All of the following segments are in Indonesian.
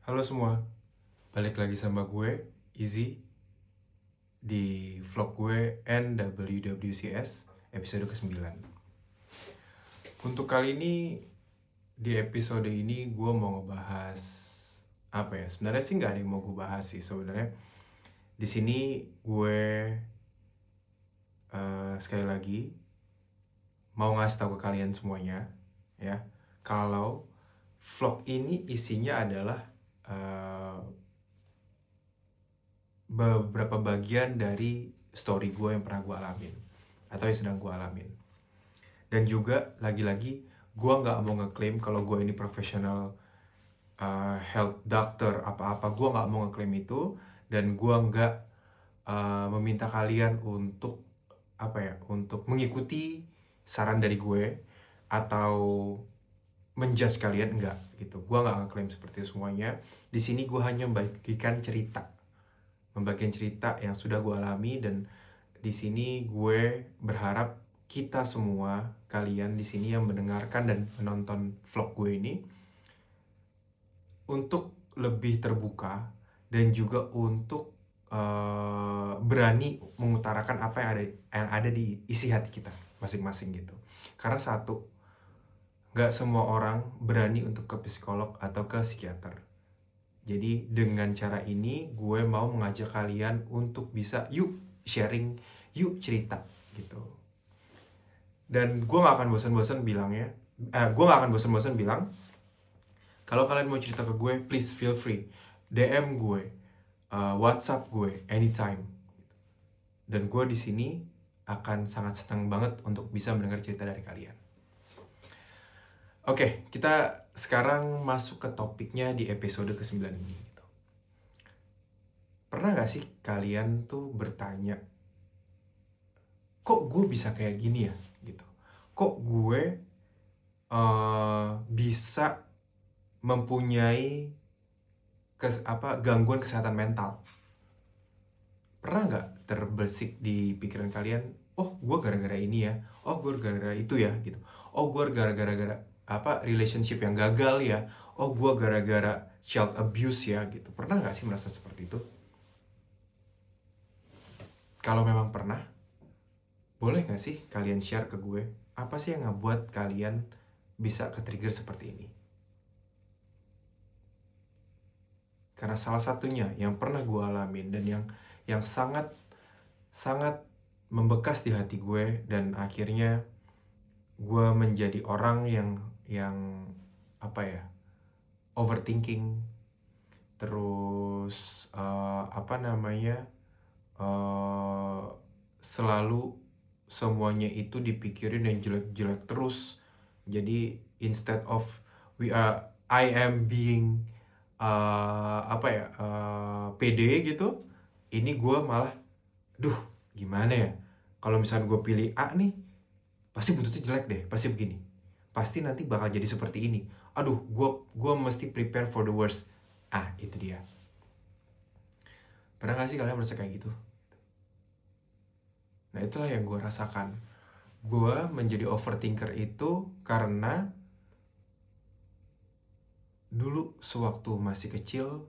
Halo semua, balik lagi sama gue, Izzy, di vlog gue NWWCS episode ke-9. Untuk kali ini, di episode ini gue mau ngebahas apa ya? Sebenarnya sih nggak ada yang mau gue bahas sih sebenarnya. Di sini gue sekali lagi mau ngasih tahu ke kalian semuanya, ya, kalau vlog ini isinya adalah eh, beberapa bagian dari story gue yang pernah gue alamin atau yang sedang gue alamin. Dan juga lagi-lagi gue nggak mau ngeklaim kalau gue ini profesional health doctor apa-apa. Gue nggak mau ngeklaim itu, dan gue nggak meminta kalian untuk apa ya, untuk mengikuti saran dari gue atau menjudge kalian, enggak gitu. Gue nggak ngeklaim seperti itu semuanya. Di sini gue hanya membagikan cerita yang sudah gue alami, dan di sini gue berharap kita semua, kalian di sini yang mendengarkan dan menonton vlog gue ini, untuk lebih terbuka dan juga untuk berani mengutarakan apa yang ada di isi hati kita masing-masing gitu. Karena satu, gak semua orang berani untuk ke psikolog atau ke psikiater. Jadi dengan cara ini gue mau mengajak kalian untuk bisa yuk sharing, yuk cerita gitu. Dan gue gak akan bosan-bosan bilangnya, gue gak akan bosan-bosan bilang, kalau kalian mau cerita ke gue, please feel free. DM gue, WhatsApp gue, anytime. Dan gue di sini akan sangat senang banget untuk bisa mendengar cerita dari kalian. Oke, kita sekarang masuk ke topiknya di episode ke-9 ini. Pernah gak sih kalian tuh bertanya, kok gue bisa kayak gini ya? Gitu. Kok gue bisa mempunyai gangguan kesehatan mental? Pernah nggak terbersik di pikiran kalian, oh gue gara-gara ini ya, oh gue gara-gara itu ya gitu, oh gue gara-gara relationship yang gagal ya, oh gue gara-gara child abuse ya gitu. Pernah nggak sih merasa seperti itu? Kalau memang pernah, boleh nggak sih kalian share ke gue, apa sih yang ngebuat kalian bisa ke-trigger seperti ini? Karena salah satunya yang pernah gue alamin dan yang sangat sangat membekas di hati gue, dan akhirnya gue menjadi orang yang apa ya, overthinking, terus uh, selalu semuanya itu dipikirin yang jelek-jelek terus. Jadi instead of I am being pede gitu, ini gue malah, duh gimana ya, kalau misalnya gue pilih A nih, pasti buntutnya jelek deh, pasti begini, pasti nanti bakal jadi seperti ini, aduh gue mesti prepare for the worst. Itu dia. Pernah gak sih kalian merasa kayak gitu? Nah itulah yang gue rasakan. Gue menjadi overthinker itu karena dulu sewaktu masih kecil,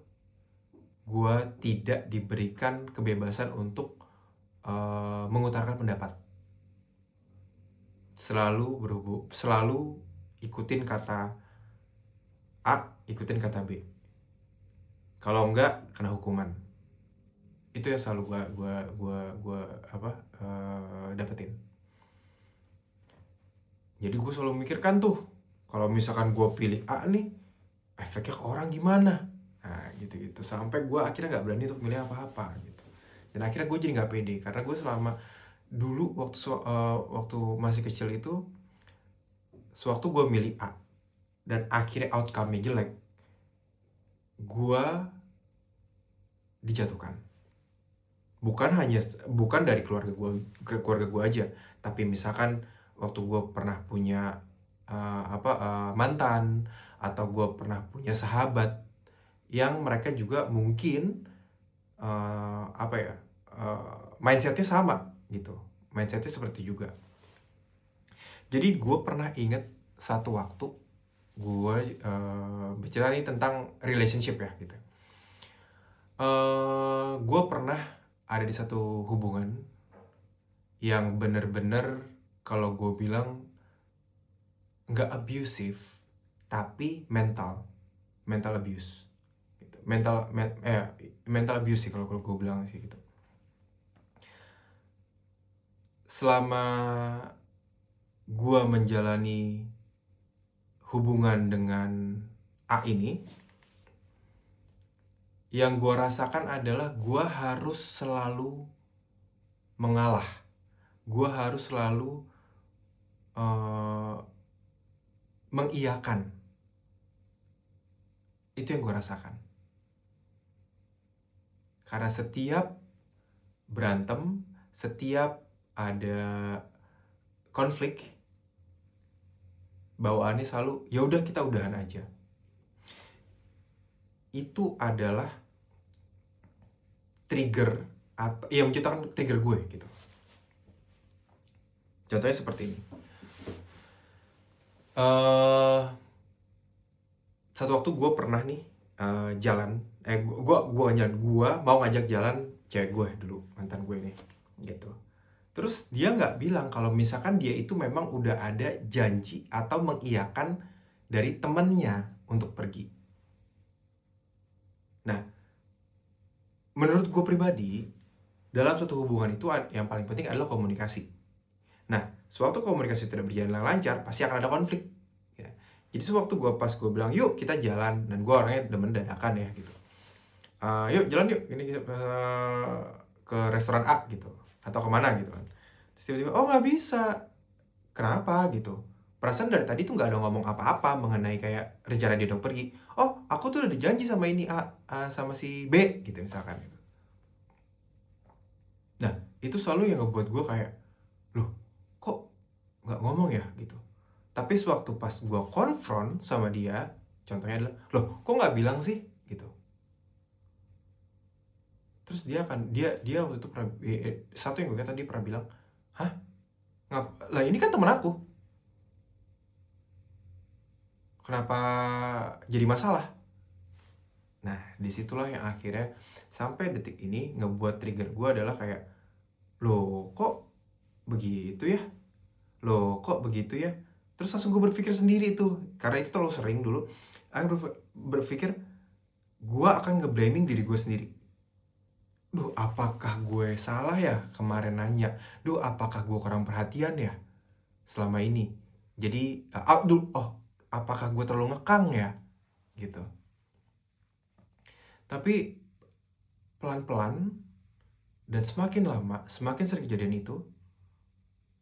gue tidak diberikan kebebasan untuk mengutarakan pendapat. Selalu ikutin kata A, ikutin kata B. Kalau enggak, kena hukuman. Itu yang selalu gue dapetin. Jadi gue selalu mikirkan tuh, kalau misalkan gue pilih A nih, efeknya ke orang gimana? Nah gitu-gitu, sampai gue akhirnya nggak berani untuk milih apa-apa gitu. Dan akhirnya gue jadi nggak pede, karena gue selama dulu waktu masih kecil itu, sewaktu gue milih A dan akhirnya outcome-nya jelek, gue dijatuhkan. Bukan dari keluarga gue aja, tapi misalkan waktu gue pernah punya mantan, atau gue pernah punya sahabat yang mereka juga mungkin mindsetnya sama gitu, mindsetnya seperti juga. Jadi gue pernah inget satu waktu gue bercerita nih tentang relationship ya gitu. Gue pernah ada di satu hubungan yang bener-bener kalau gue bilang nggak abusive, tapi mental abuse gitu. Mental abuse sih kalau gue bilang sih gitu. Selama gue menjalani hubungan dengan A ini, yang gue rasakan adalah gue harus selalu mengalah. Gue harus selalu mengiyakan. Itu yang gue rasakan. Karena setiap berantem, setiap ada konflik, bawaannya selalu ya udah kita udahan aja. Itu adalah trigger atau yang menciptakan trigger gue gitu. Contohnya seperti ini. Satu waktu gue pernah nih jalan, gue mau ngajak jalan cewek gue dulu, mantan gue nih, gitu. Terus dia nggak bilang kalau misalkan dia itu memang udah ada janji atau mengiyakan dari temennya untuk pergi. Nah, menurut gue pribadi, dalam suatu hubungan itu yang paling penting adalah komunikasi. Nah, sewaktu komunikasi tidak berjalan lancar, pasti akan ada konflik. Ya. Jadi sewaktu gue bilang, yuk kita jalan, dan gue orangnya demen dadakan ya gitu. Yuk jalan yuk, ini ke restoran A gitu, atau kemana gitu kan. Terus tiba-tiba, oh nggak bisa. Kenapa gitu? Perasaan dari tadi tuh nggak ada ngomong apa-apa mengenai kayak rencana dia udah pergi. Oh, aku tuh udah dijanji sama ini A sama si B gitu misalkan gitu. Nah, itu selalu yang ngebuat gue kayak, loh, kok nggak ngomong ya gitu. Tapi sewaktu pas gue konfront sama dia, contohnya adalah, loh, kok nggak bilang sih gitu. Terus dia waktu itu pernah, satu yang gue kata dia pernah bilang, hah? Lah ini kan temen aku. Kenapa jadi masalah? Nah, disitulah yang akhirnya sampai detik ini ngebuat trigger gue adalah kayak, loh kok begitu ya? Loh kok begitu ya? Terus langsung gue berpikir sendiri tuh, karena itu terlalu sering dulu. Aku berpikir, gue akan nge-blaming diri gue sendiri. Duh, apakah gue salah ya kemarin nanya? Duh, apakah gue kurang perhatian ya selama ini? Jadi, apakah gue terlalu ngekang ya? Gitu. Tapi pelan-pelan dan semakin lama, semakin sering kejadian itu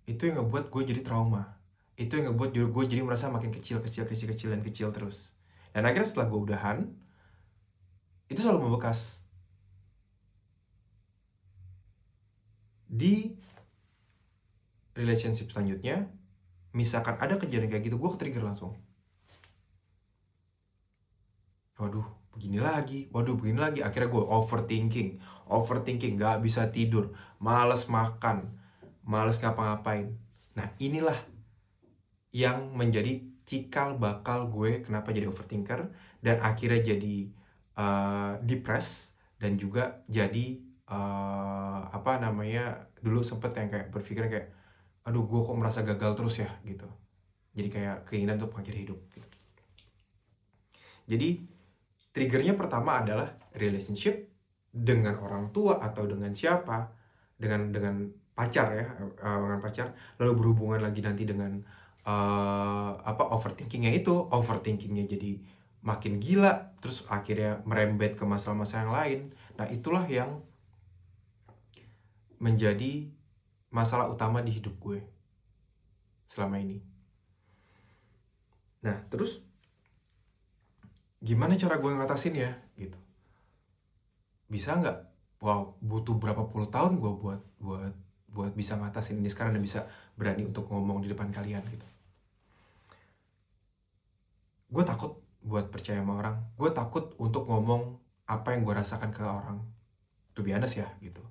yang ngebuat gue jadi trauma. Itu yang ngebuat gue jadi merasa makin kecil dan kecil terus. Dan akhirnya setelah gue udahan, itu selalu membekas. Di relationship selanjutnya, misalkan ada kejadian kayak gitu, gue ke-trigger langsung. Waduh, begini lagi. Akhirnya gue overthinking, gak bisa tidur, males makan, males ngapa-ngapain. Nah, inilah yang menjadi cikal bakal gue kenapa jadi overthinker dan akhirnya jadi depressed dan juga jadi dulu sempet yang kayak berpikir kayak, aduh gue kok merasa gagal terus ya gitu. Jadi kayak keinginan untuk mengakhiri hidup gitu. Jadi triggernya pertama adalah relationship dengan orang tua atau dengan siapa, dengan pacar ya, dengan pacar, lalu berhubungan lagi nanti dengan overthinkingnya jadi makin gila, terus akhirnya merembet ke masalah-masalah yang lain. Nah, itulah yang menjadi masalah utama di hidup gue selama ini. Nah, terus gimana cara gue ngatasin ya gitu? Bisa nggak? Wow, butuh berapa puluh tahun gue buat bisa ngatasin ini sekarang dan bisa berani untuk ngomong di depan kalian gitu. Gue takut buat percaya sama orang. Gue takut untuk ngomong apa yang gue rasakan ke orang. To be honest ya gitu.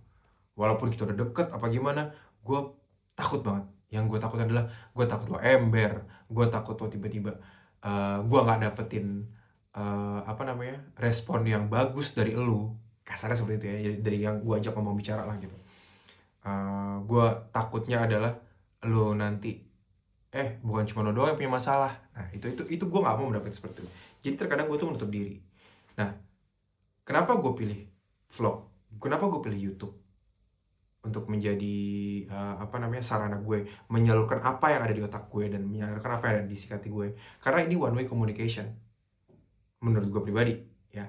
Walaupun kita udah deket apa gimana, gue takut banget. Yang gue takut adalah gue takut lo ember, gue takut lo tiba-tiba gue nggak dapetin respon yang bagus dari elu, kasarnya seperti itu ya, dari yang gue ajak ngomong bicara lah gitu. Gue takutnya adalah lo nanti bukan cuma lo doang yang punya masalah. Nah itu gue nggak mau mendapatkan seperti itu. Jadi terkadang gue tuh menutup diri. Nah, kenapa gue pilih vlog? Kenapa gue pilih YouTube untuk menjadi sarana gue menyalurkan apa yang ada di otak gue dan menyalurkan apa yang ada di isi hati gue? Karena ini one way communication menurut gue pribadi ya.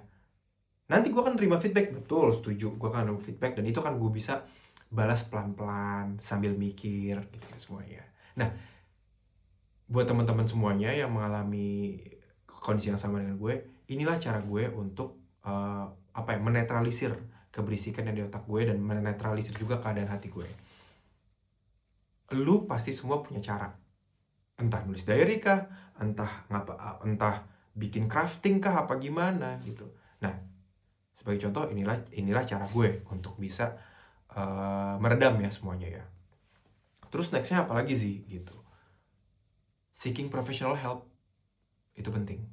Nanti gue akan terima feedback, betul, setuju, gue akan terima feedback dan itu kan gue bisa balas pelan-pelan sambil mikir gitu ya semuanya. Nah, buat teman-teman semuanya yang mengalami kondisi yang sama dengan gue, inilah cara gue untuk menetralisir keberisikan yang di otak gue dan menetralisir juga keadaan hati gue. Lu pasti semua punya cara, entah nulis diary kah, entah bikin crafting kah, apa gimana gitu. Nah, sebagai contoh, inilah cara gue untuk bisa meredam ya semuanya ya. Terus nextnya apa lagi sih gitu? Seeking professional help itu penting.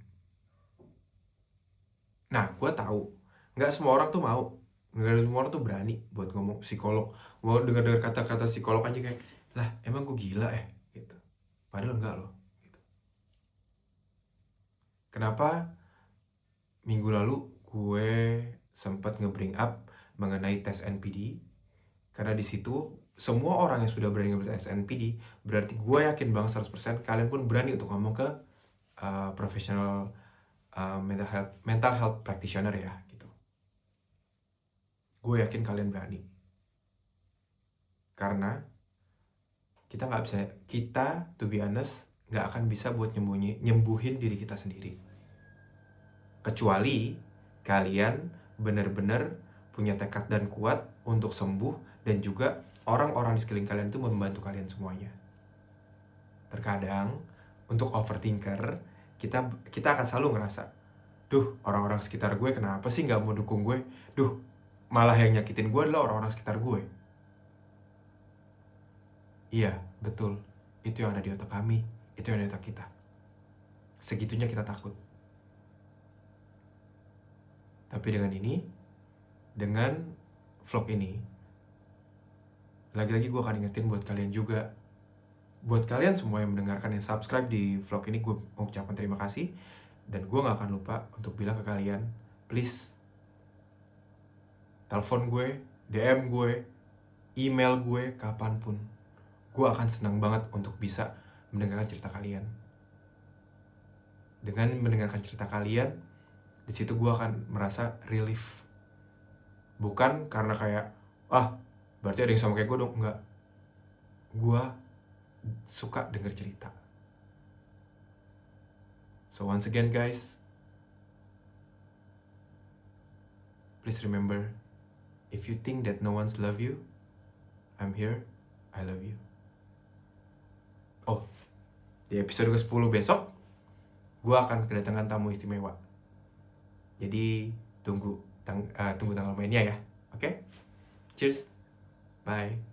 Nah, gue tahu nggak semua orang tuh mau, nggak semua orang tuh berani buat ngomong psikolog. Mau dengar kata-kata psikolog aja kayak, lah emang gue gila gitu. Padahal enggak loh. Gitu. Kenapa minggu lalu gue sempat nge-bring up mengenai tes NPD? Karena di situ semua orang yang sudah berani ngambil tes NPD, berarti gue yakin banget 100% kalian pun berani untuk ngomong ke profesional mental health practitioner ya gitu. Gue yakin kalian berani. Karena kita to be honest nggak akan bisa buat nyembuhin diri kita sendiri. Kecuali kalian benar-benar punya tekad dan kuat untuk sembuh dan juga orang-orang di sekeliling kalian itu membantu kalian semuanya. Terkadang untuk overthinker kita akan selalu ngerasa, duh orang-orang sekitar gue kenapa sih nggak mau dukung gue, duh malah yang nyakitin gue adalah orang-orang sekitar gue. Iya betul, itu yang ada di otak kami, itu yang ada di otak kita. Segitunya kita takut. Tapi dengan vlog ini, lagi-lagi gue akan ingetin buat kalian juga, buat kalian semua yang mendengarkan, yang subscribe di vlog ini, gue mau ucapkan terima kasih. Dan gue gak akan lupa untuk bilang ke kalian, please telepon gue, DM gue, email gue, kapanpun. Gue akan senang banget untuk bisa mendengarkan cerita kalian. Dengan mendengarkan cerita kalian, di situ gue akan merasa relief. Bukan karena kayak, berarti ada yang sama kayak gue dong. Enggak. Gue suka denger cerita. So once again guys, please remember, if you think that no one's love you, I'm here, I love you. Oh, di episode ke-10 besok, gue akan kedatangan tamu istimewa. Jadi tunggu tanggal mainnya ya. Oke? Cheers. Bye.